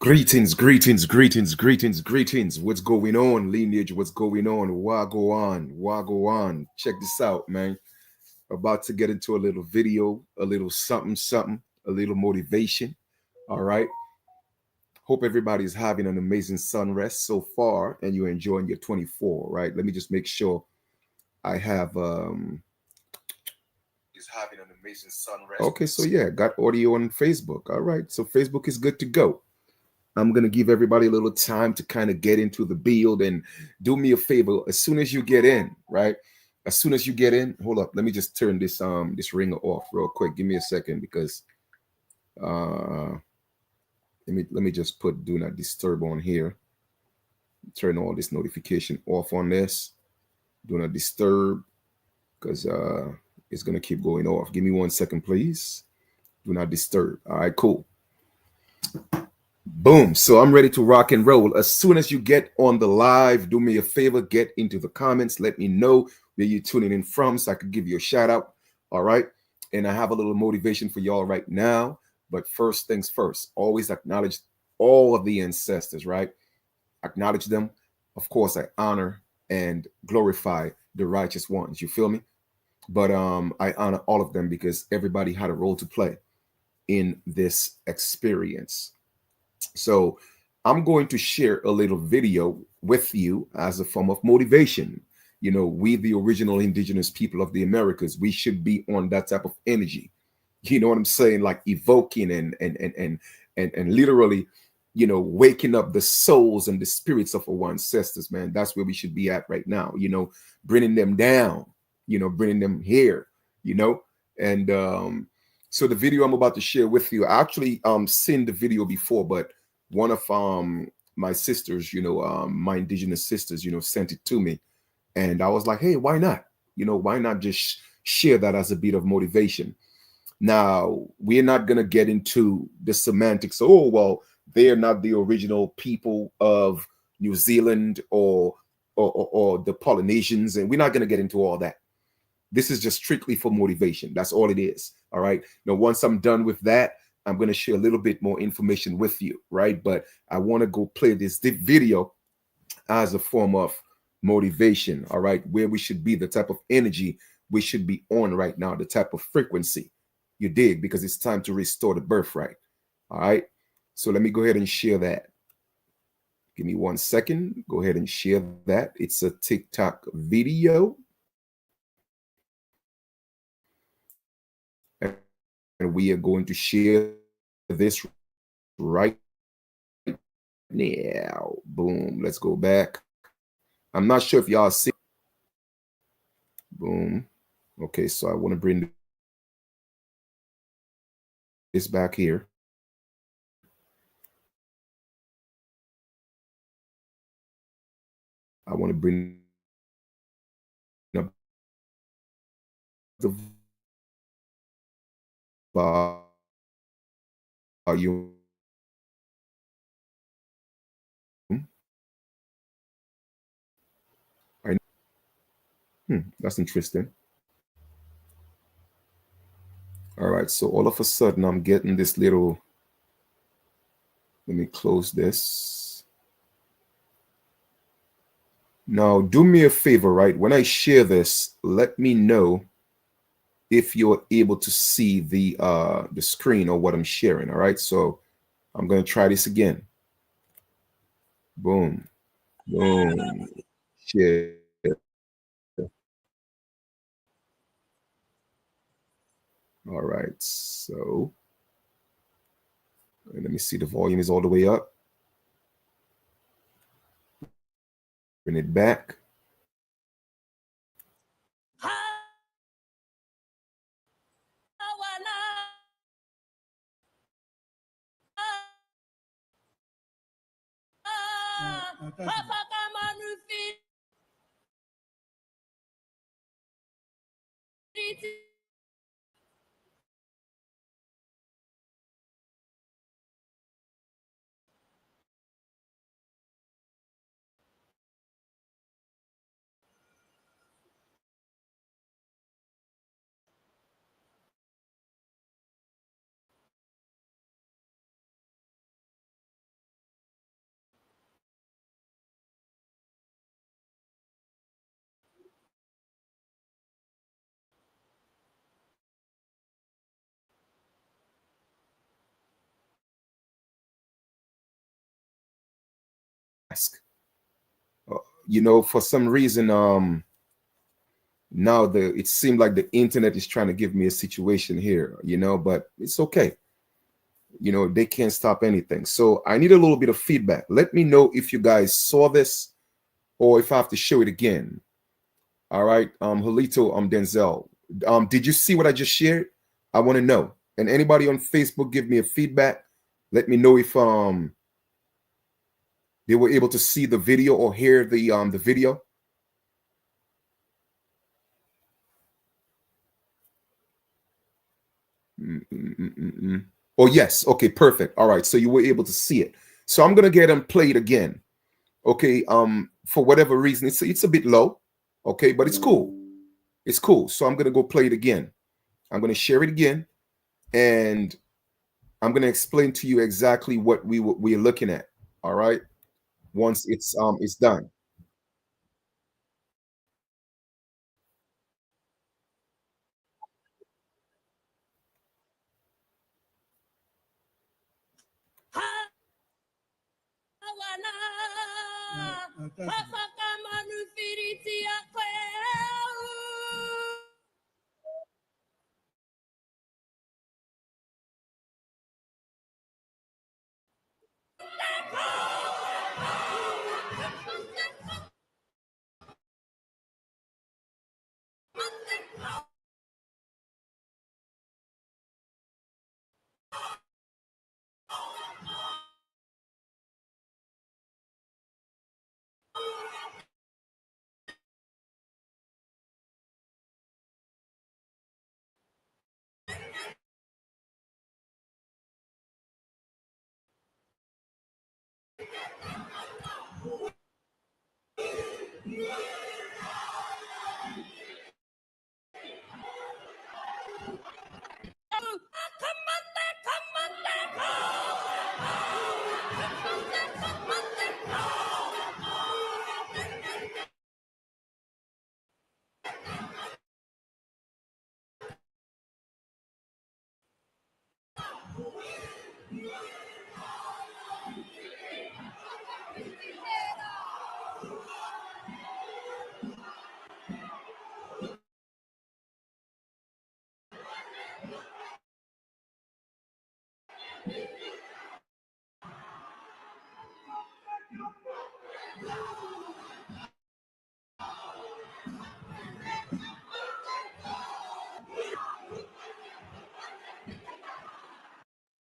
Greetings, greetings, greetings, greetings, greetings. What's going on, lineage? What's going on? Wago on. Check this out, man. About to get into a little video, a little something, something, a little motivation. All right. Hope everybody's having an amazing sunrest so far and you're enjoying your 24, right? Let me just make sure I have is having an amazing sunrest. Okay, so yeah, got audio on Facebook. All right. So Facebook is good to go. I'm going to give everybody a little time to kind of get into the build and do me a favor. As soon as you get in, right? As soon as you get in, hold up. Let me just turn this ringer off real quick. Give me a second because uh let me just put do not disturb on here. Turn all this notification off on this. Do not disturb because it's gonna keep going off. Give me 1 second, please. Do not disturb. All right, cool. Boom. So I'm ready to rock and roll. As soon as you get on the live, do me a favor, get into the comments. Let me know where you're tuning in from so I could give you a shout out. All right. And I have a little motivation for y'all right now. But first things first, always acknowledge all of the ancestors, right? Acknowledge them. Of course, I honor and glorify the righteous ones. You feel me? But I honor all of them because everybody had a role to play in this experience. So I'm going to share a little video with you as a form of motivation. You know, we, the original indigenous people of the Americas, we should be on that type of energy. You know what I'm saying? Like evoking and literally, you know, waking up the souls and the spirits of our ancestors, man. That's where we should be at right now. You know, bringing them down, you know, bringing them here, you know, and so the video I'm about to share with you, I actually seen the video before, but one of my sisters, you know, my indigenous sisters, you know, sent it to me, and I was like, hey, why not? You know, why not just share that as a bit of motivation? Now, we're not gonna get into the semantics. Oh, well, they're not the original people of New Zealand or the Polynesians, and we're not gonna get into all that. This is just strictly for motivation. That's all it is. All right. Now, once I'm done with that, I'm going to share a little bit more information with you. Right. But I want to go play this video as a form of motivation. All right. Where we should be, the type of energy we should be on right now, the type of frequency. You dig? Because it's time to restore the birthright. All right. So let me go ahead and share that. Give me 1 second. Go ahead and share that. It's a TikTok video. And we are going to share this right now. Boom. Let's go back. I'm not sure if y'all see. Boom. Okay, so I want to bring this back here. I want to bring up the volume. That's interesting. All right, so all of a sudden I'm getting this little, let me close this. Now, do me a favor, right? When I share this, let me know if you're able to see the screen or what I'm sharing. All right, so I'm going to try this again. Boom, boom, share. All right, so let me see, the volume is all the way up. Bring it back. Uh, you know, for some reason, now it seemed like the internet is trying to give me a situation here, you know, but it's okay. You know, they can't stop anything. So I need a little bit of feedback. Let me know if you guys saw this or if I have to show it again. All right. Halito, Denzel. Did you see what I just shared? I want to know. And anybody on Facebook, give me a feedback. Let me know if they were able to see the video or hear the video. Oh, yes. Okay, perfect. All right. So you were able to see it. So I'm gonna get and play it again. Okay. For whatever reason, it's a bit low. Okay, but it's cool. It's cool. So I'm gonna go play it again. I'm gonna share it again, and I'm gonna explain to you exactly what we're looking at. All right. Once it's done.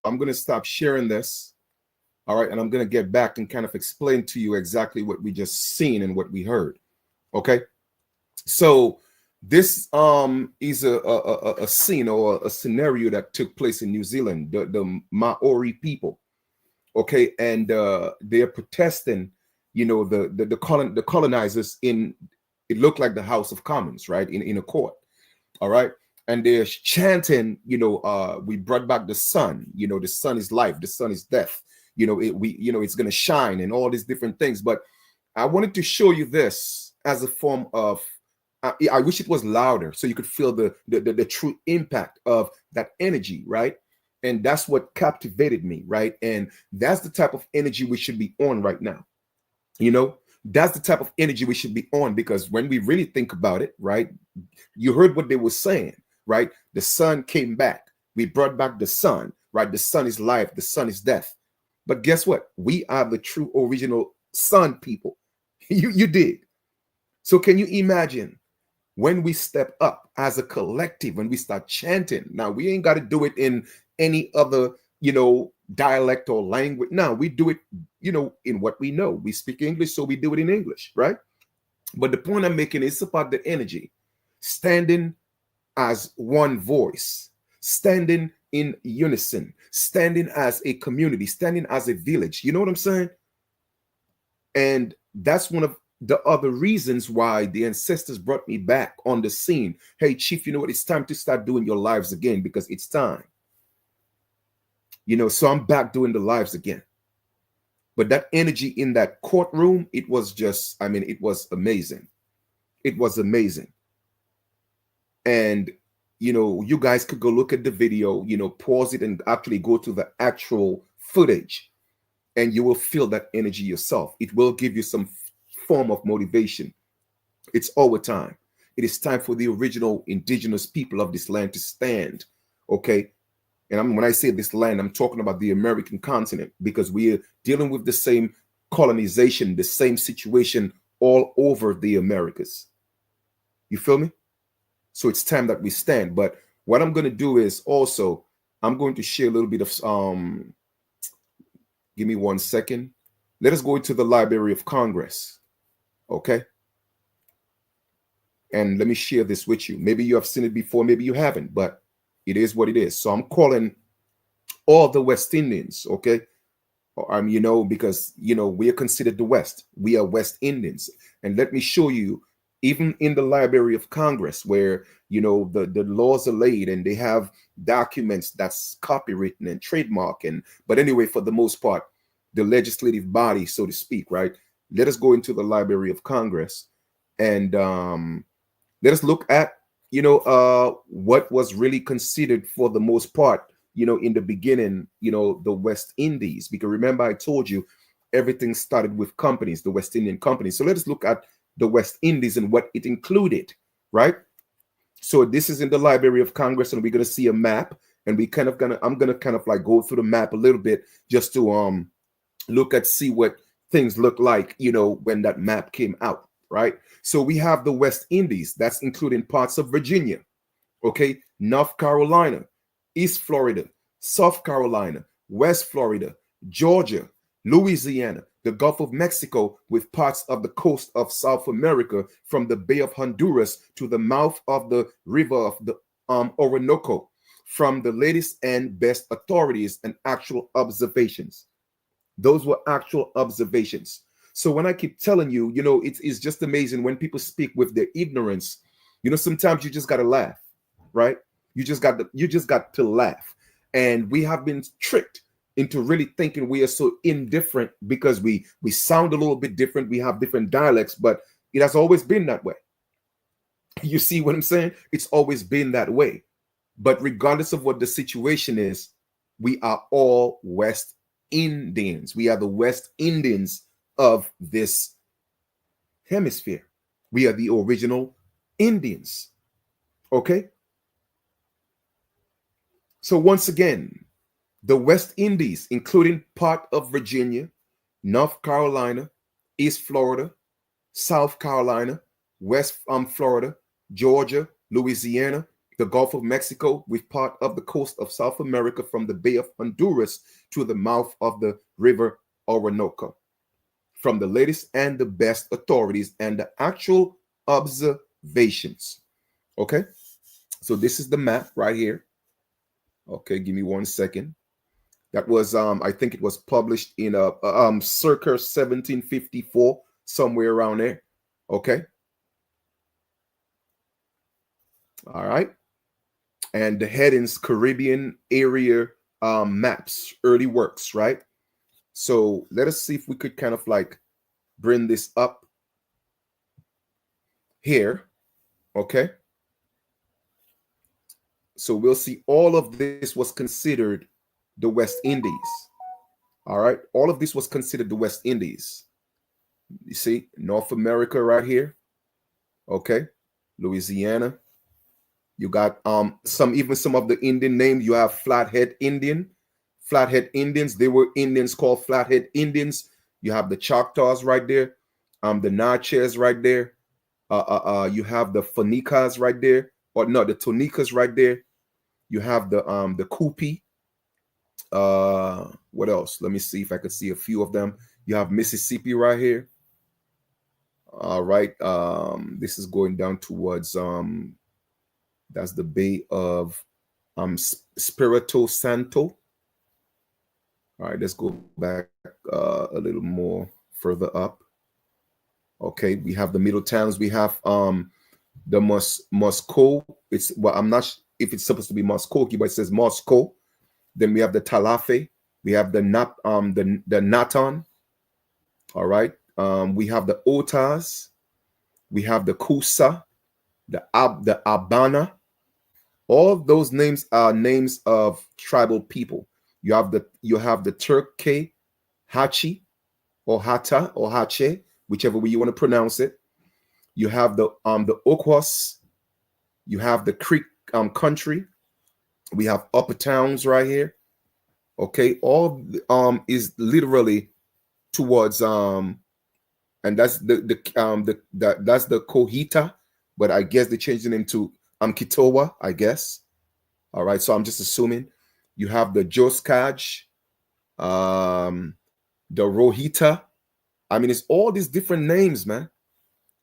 I'm gonna stop sharing this. All right, and I'm gonna get back and kind of explain to you exactly what we just seen and what we heard. Okay. So this is a scene or a scenario that took place in New Zealand, the Maori people. Okay, and they're protesting, you know, the colonizers in, it looked like the House of Commons, right, in a court. All right, and they're chanting, you know, we brought back the sun, you know, the sun is life, the sun is death, you know, it's going to shine and all these different things. But I wanted to show you this as a form of, I wish it was louder so you could feel the true impact of that energy, right? And that's what captivated me, right? And that's the type of energy we should be on right now. You know, that's the type of energy we should be on, because when we really think about it, right? You heard what they were saying, right? The sun came back. We brought back the sun, right? The sun is life, the sun is death. But guess what? We are the true original sun people. You did. So can you imagine when we step up as a collective, when we start chanting? Now we ain't got to do it in any other, you know, dialect or language. No, we do it, you know, in what we know. We speak English, so we do it in English, right? But the point I'm making is about the energy, standing as one voice, standing in unison, standing as a community, standing as a village. You know what I'm saying? And that's one of the other reasons why the ancestors brought me back on the scene. Hey, Chief, you know what? It's time to start doing your lives again, because it's time. You know, so I'm back doing the lives again. But that energy in that courtroom, it was just, I mean, it was amazing. It was amazing. And, you know, you guys could go look at the video, you know, pause it and actually go to the actual footage. and you will feel that energy yourself. It will give you some form of motivation. It's our time. It is time for the original indigenous people of this land to stand. Okay. And when I say this land, I'm talking about the American continent, because we are dealing with the same colonization, the same situation all over the Americas. You feel me? So it's time that we stand. But what I'm going to do is also, I'm going to share a little bit of, give me 1 second. Let us go into the Library of Congress. Okay. And let me share this with you. Maybe you have seen it before, maybe you haven't, but it is what it is. So I'm calling all the West Indians, okay? Because, we are considered the West. We are West Indians. And let me show you, even in the Library of Congress, where, the laws are laid and they have documents that's copywritten and trademark. But anyway, for the most part, the legislative body, so to speak, right? Let us go into the Library of Congress and let us look at, what was really considered for the most part, in the beginning, the West Indies. Because remember, I told you everything started with companies, the West Indian companies. So let us look at the West Indies and what it included, right? So this is in the Library of Congress, and we're going to see a map, and I'm going to kind of like go through the map a little bit just to see what things look like, when that map came out, right? So we have the West Indies, that's including parts of Virginia, okay, North Carolina, East Florida, South Carolina, West Florida, Georgia, Louisiana, the Gulf of Mexico, with parts of the coast of South America, from the Bay of Honduras to the mouth of the river of the Orinoco, from the latest and best authorities and actual observations. Those were actual observations. So when I keep telling you, it's just amazing when people speak with their ignorance. Sometimes you just got to laugh, right? You just got to laugh. And we have been tricked into really thinking we are so indifferent because we sound a little bit different. We have different dialects, but it has always been that way. You see what I'm saying? It's always been that way. But regardless of what the situation is, we are all West Indians. We are the West Indians of this hemisphere. We are the original Indians. Okay? So once again, the West Indies, including part of Virginia, North Carolina, East Florida, South Carolina, West Florida, Georgia, Louisiana, the Gulf of Mexico, with part of the coast of South America, from the Bay of Honduras to the mouth of the river Orinoco, from the latest and the best authorities and the actual observations. Okay, so this is the map right here. Okay, give me 1 second. That was, I think it was published in circa 1754, somewhere around there. Okay. All right. And the headings, Caribbean area maps, early works, right? So let us see if we could kind of like bring this up here. Okay. So we'll see all of this was considered the West Indies. All right. All of this was considered the West Indies. You see, North America right here. Okay. Louisiana. You got some of the Indian names. You have Flathead Indian. Flathead Indians. They were Indians called Flathead Indians. You have the Choctaws right there. The Natchez right there. You have the Fonicas right there. Or no, the Tonicas right there. You have the Kupi. What else? Let me see if I could see a few of them. You have Mississippi right here. All right. This is going down towards that's the Bay of Espiritu Santo. All right, let's go back a little more further up. Okay, we have the middle towns. We have the Moscow. I'm not if it's supposed to be Muskogee, but it says Moscow. Then we have the Talafe. We have the Natan. All right. We have the Otas. We have the Kusa, the Abana. All of those names are names of tribal people. You have the Turkey, Hachi or Hata or Hache, whichever way you want to pronounce it. You have the Okwas. You have the Creek country. We have Upper Towns right here. Okay, all is literally towards and that's that's the Kohita, but I guess they changed the name to Kitowa, I guess. All right, so I'm just assuming. You have the Joskaj, the Rohita. I mean, it's all these different names, man.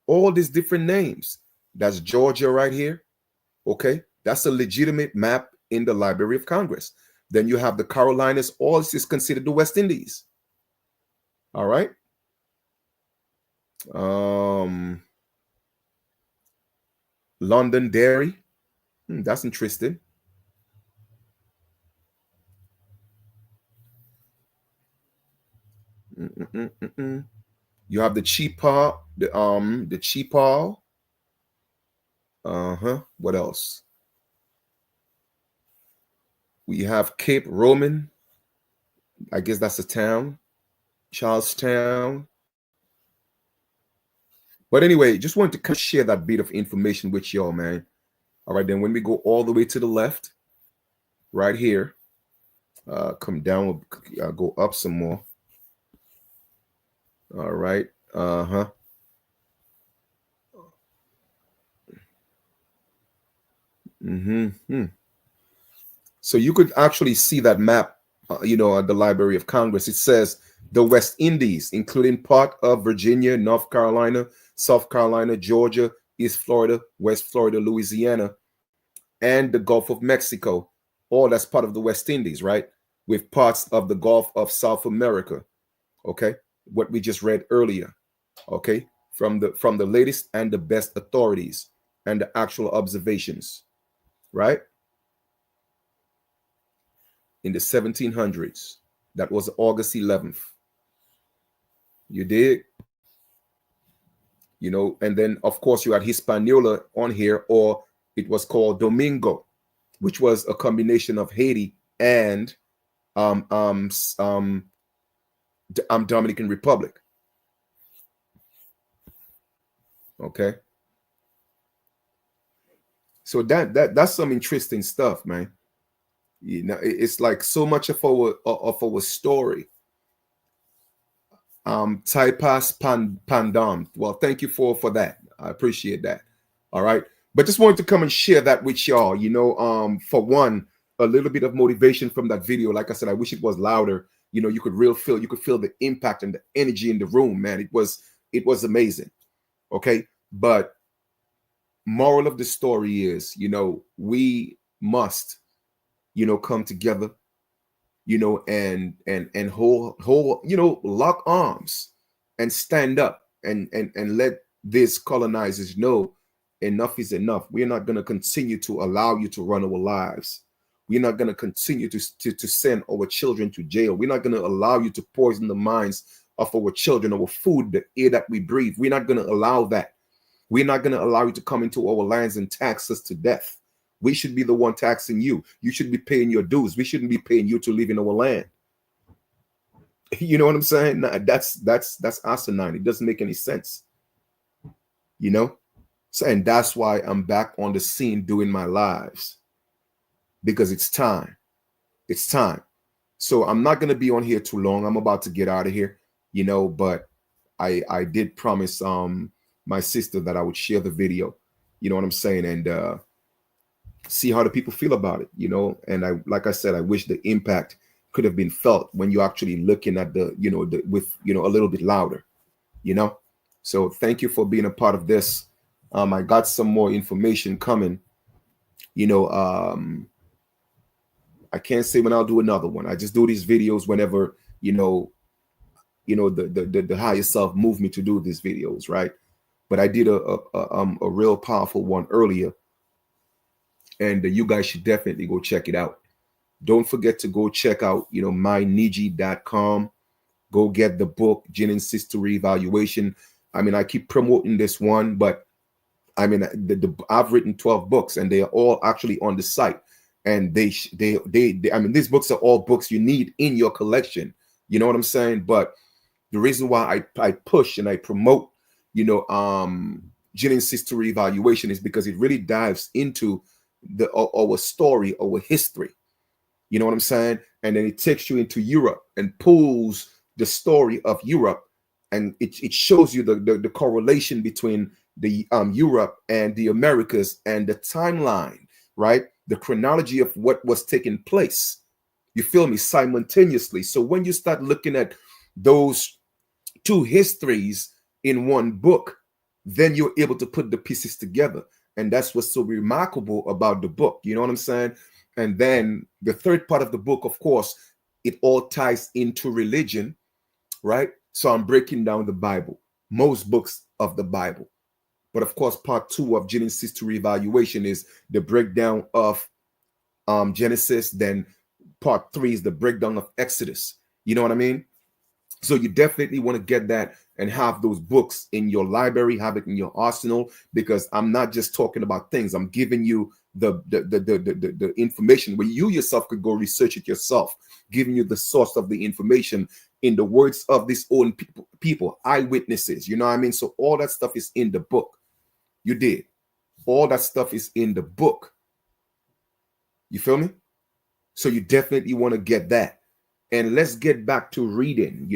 All these different names. That's Georgia right here. Okay, that's a legitimate map in the Library of Congress. Then you have the Carolinas. All this is considered the West Indies. All right. Londonderry. That's interesting. You have the Cheapaw, the Cheapaw. What else? We have Cape Roman. I guess that's a town. Charlestown. But anyway, just wanted to kind of share that bit of information with y'all, man. All right, then when we go all the way to the left, right here, come down, go up some more. All right. So you could actually see that map, at the Library of Congress. It says the West Indies, including part of Virginia, North Carolina, South Carolina, Georgia, East Florida, West Florida, Louisiana, and the Gulf of Mexico. All that's part of the West Indies, right? With parts of the Gulf of South America. Okay, what we just read earlier. Okay, from the latest and the best authorities and the actual observations, right? In the 1700s. That was August 11th. You dig? And then of course you had Hispaniola on here, or it was called Domingo, which was a combination of Haiti and Dominican Republic. Okay. So that's some interesting stuff, man. It's like so much of our story. Taipas Pandam. Well, thank you for that. I appreciate that. All right. But just wanted to come and share that with y'all. For one, a little bit of motivation from that video. Like I said, I wish it was louder. You could feel the impact and the energy in the room, man. It was amazing. Okay. But moral of the story is, we must come together, and hold, lock arms and stand up and let these colonizers know enough is enough. We're not going to continue to allow you to run our lives. We're not going to continue to send our children to jail. We're not going to allow you to poison the minds of our children, our food, the air that we breathe. We're not going to allow that. We're not going to allow you to come into our lands and tax us to death. We should be the one taxing you. You should be paying your dues. We shouldn't be paying you to live in our land. You know what I'm saying? That's asinine. It doesn't make any sense. So, and that's why I'm back on the scene doing my lives, because it's time. It's time. So I'm not going to be on here too long. I'm about to get out of here, but I did promise my sister that I would share the video. You know what I'm saying? And see how the people feel about it, and like I said, I wish the impact could have been felt when you're actually looking at with a little bit louder, so thank you for being a part of this. I got some more information coming, I can't say when I'll do another one. I just do these videos whenever the higher self moved me to do these videos, right? But I did a real powerful one earlier, and you guys should definitely go check it out. Don't forget to go check out, myniji.com. Go get the book, Jennings History Evaluation. I mean, I keep promoting this one, but I mean, I've written 12 books, and they are all actually on the site. And they I mean, these books are all books you need in your collection. You know what I'm saying? But the reason why I push and I promote, Genesis to Reevaluation is because it really dives into our story, our history. You know what I'm saying? And then it takes you into Europe and pulls the story of Europe, and it shows you the correlation between the Europe and the Americas and the timeline, right? The chronology of what was taking place. You feel me? Simultaneously. So when you start looking at those two histories in one book, then you're able to put the pieces together. And that's what's so remarkable about the book. You know what I'm saying? And then the third part of the book, of course, it all ties into religion, right? So I'm breaking down the Bible, most books of the Bible. But of course, part 2 of Genesis to Reevaluation is the breakdown of Genesis. Then part 3 is the breakdown of Exodus. You know what I mean? So you definitely want to get that and have those books in your library, have it in your arsenal, because I'm not just talking about things. I'm giving you the information where you yourself could go research it yourself, giving you the source of the information in the words of these own people, eyewitnesses. You know what I mean? So all that stuff is in the book. You did. All that stuff is in the book. You feel me? So you definitely want to get that. And let's get back to reading.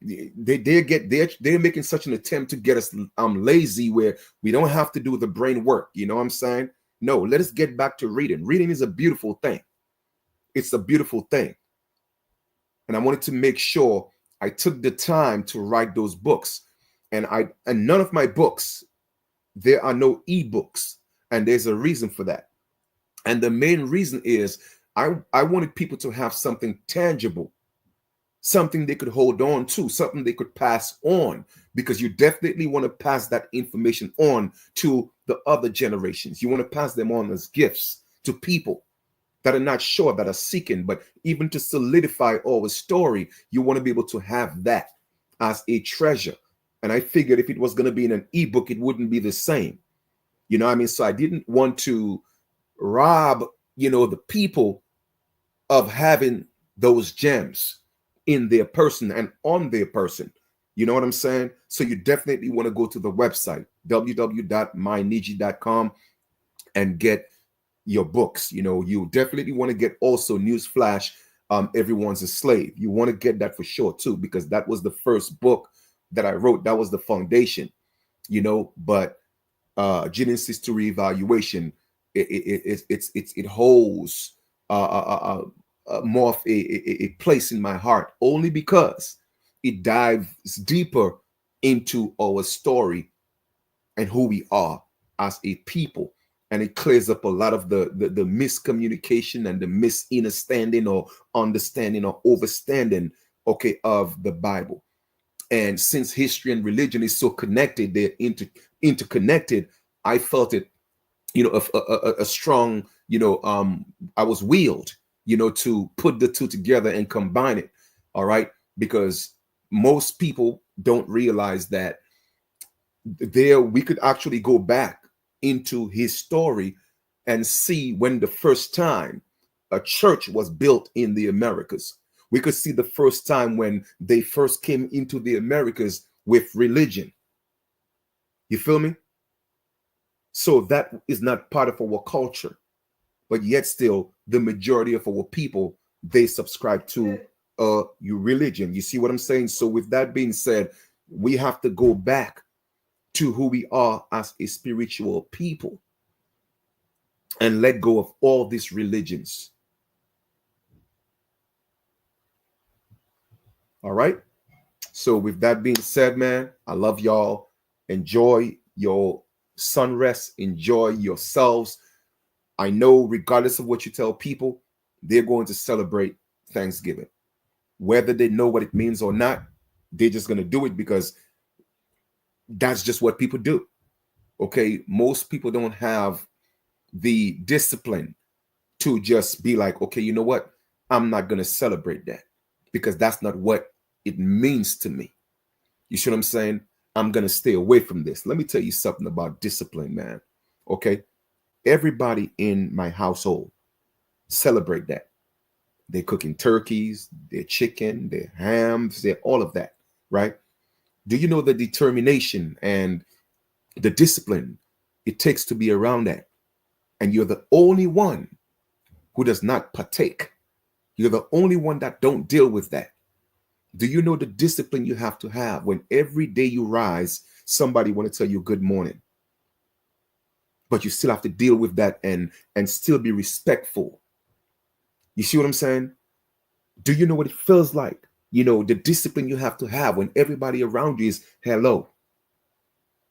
They're making such an attempt to get us lazy, where we don't have to do the brain work. You know what I'm saying? No, let us get back to reading. Reading is a beautiful thing. It's a beautiful thing. And I wanted to make sure I took the time to write those books. And none of my books, there are no ebooks. And there's a reason for that. And the main reason is I wanted people to have something tangible, something they could hold on to, something they could pass on, because you definitely want to pass that information on to the other generations. You want to pass them on as gifts to people that are not sure, that are seeking. But even to solidify our story, you want to be able to have that as a treasure. And I figured if it was going to be in an ebook, it wouldn't be the same. You know what I mean? So I didn't want to rob, the people of having those gems in their person and on their person. You know what I'm saying? So you definitely want to go to the website, www.myniji.com, and get your books. You definitely want to get also Newsflash, Everyone's a Slave. You want to get that for sure too, because that was the first book that I wrote. That was the foundation, but Genesis to Reevaluation, it holds more of a place in my heart, only because it dives deeper into our story and who we are as a people, and it clears up a lot of the miscommunication and the misunderstanding or understanding or overstanding, of the Bible. And since history and religion is so connected, they're interconnected, I felt it, a strong, I was wheeled, to put the two together and combine it. All right. Because most people don't realize that we could actually go back into his story and see when the first time a church was built in the Americas. We could see the first time when they first came into the Americas with religion. You feel me? So that is not part of our culture, but yet still the majority of our people, they subscribe to your religion. You see what I'm saying? So with that being said, we have to go back to who we are as a spiritual people and let go of all these religions. All right. So with that being said, man, I love y'all. Enjoy your sunrest. Enjoy yourselves. I know regardless of what you tell people, they're going to celebrate Thanksgiving. Whether they know what it means or not, they're just going to do it because that's just what people do. Okay. Most people don't have the discipline to just be like, okay, you know what? I'm not going to celebrate that because that's not what it means to me. You see what I'm saying? I'm going to stay away from this. Let me tell you something about discipline, man. Okay. Everybody in my household celebrate that. They're cooking turkeys, their chicken, their hams, their all of that, right? Do you know the determination and the discipline it takes to be around that? And you're the only one who does not partake. You're the only one that don't deal with that. Do you know the discipline you have to have when every day you rise, somebody want to tell you good morning, but you still have to deal with that and still be respectful? You see what I'm saying? Do you know what it feels like? You know, the discipline you have to have when everybody around you is hello.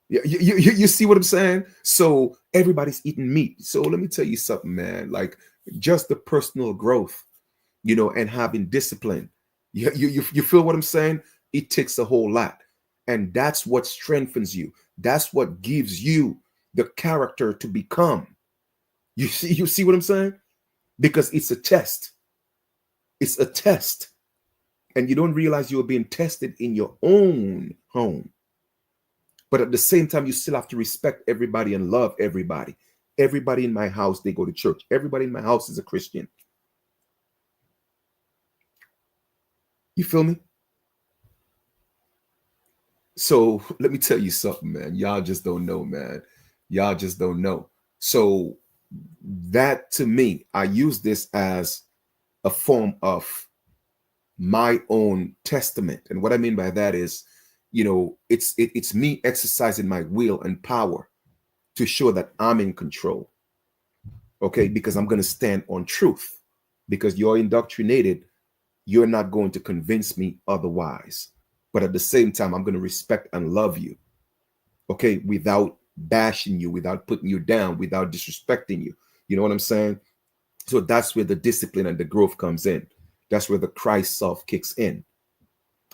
You see what I'm saying? So everybody's eating meat. So let me tell you something, man. Like just the personal growth, you know, and having discipline. You feel what I'm saying? It takes a whole lot. And that's what strengthens you. That's what gives you the character to become. You see what I'm saying? Because it's a test. It's a test. And you don't realize you're being tested in your own home. But at the same time, you still have to respect everybody and love everybody. Everybody in my house, they go to church. Everybody in my house is a Christian. You feel me? So let me tell you something, man. Y'all just don't know, man. Y'all just don't know. So that to me, I use this as a form of my own testament. And what I mean by that is, you know, it's me exercising my will and power to show that I'm in control. Okay, because I'm going to stand on truth. Because you're indoctrinated, you're not going to convince me otherwise. But at the same time, I'm going to respect and love you. Okay, without bashing you, without putting you down, without disrespecting you. You know what I'm saying? So that's where the discipline and the growth comes in. That's where the Christ self kicks in.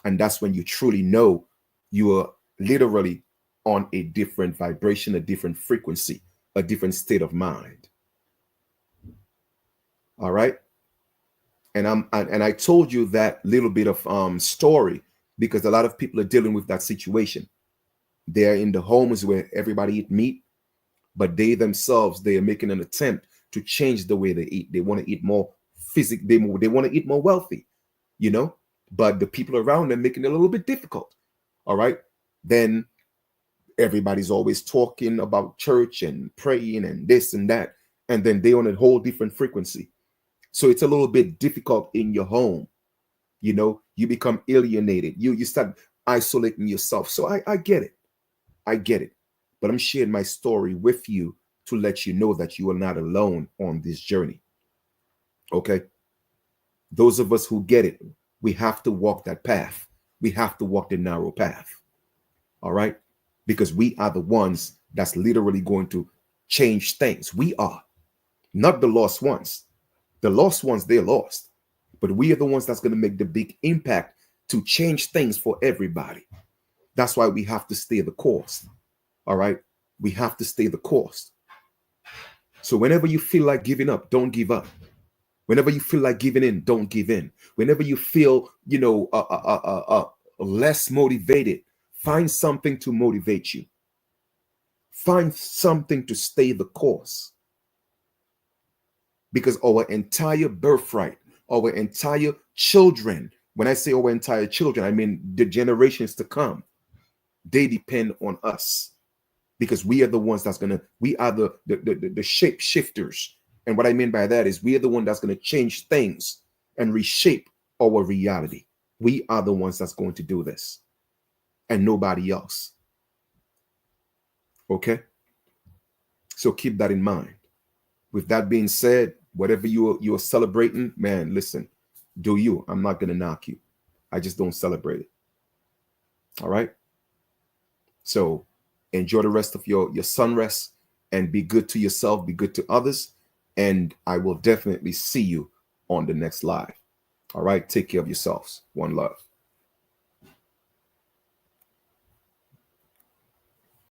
And that's when you truly know you are literally on a different vibration, a different frequency, a different state of mind. All right. And I told you that little bit of story because a lot of people are dealing with that situation. They're in the homes where everybody eat meat, but they themselves, they are making an attempt to change the way they eat. They want to eat more physical. They want to eat more wealthy, you know, but the people around them making it a little bit difficult. All right. Then everybody's always talking about church and praying and this and that. And then they on a whole different frequency. So it's a little bit difficult in your home. You know, you become alienated. You start isolating yourself. So I get it. I get it. But I'm sharing my story with you to let you know that you are not alone on this journey. Okay. Those of us who get it, we have to walk that path. We have to walk the narrow path. All right. Because we are the ones that's literally going to change things. We are not the lost ones. The lost ones, they're lost. But we are the ones that's going to make the big impact to change things for everybody. That's why we have to stay the course. All right. We have to stay the course. So whenever you feel like giving up, don't give up. Whenever you feel like giving in, don't give in. Whenever you feel, you know, less motivated, find something to motivate you. Find something to stay the course. Because our entire birthright, our entire children, when I say our entire children, I mean the generations to come, they depend on us. Because we are the ones we are the shape shifters. And what I mean by that is we are the one that's going to change things and reshape our reality. We are the ones that's going to do this and nobody else. Okay. So keep that in mind. With that being said, whatever you're celebrating, man, listen, do you. I'm not going to knock you. I just don't celebrate it. All right. So enjoy the rest of your sunrest and be good to yourself, be good to others. And I will definitely see you on the next live. All right. Take care of yourselves. One love.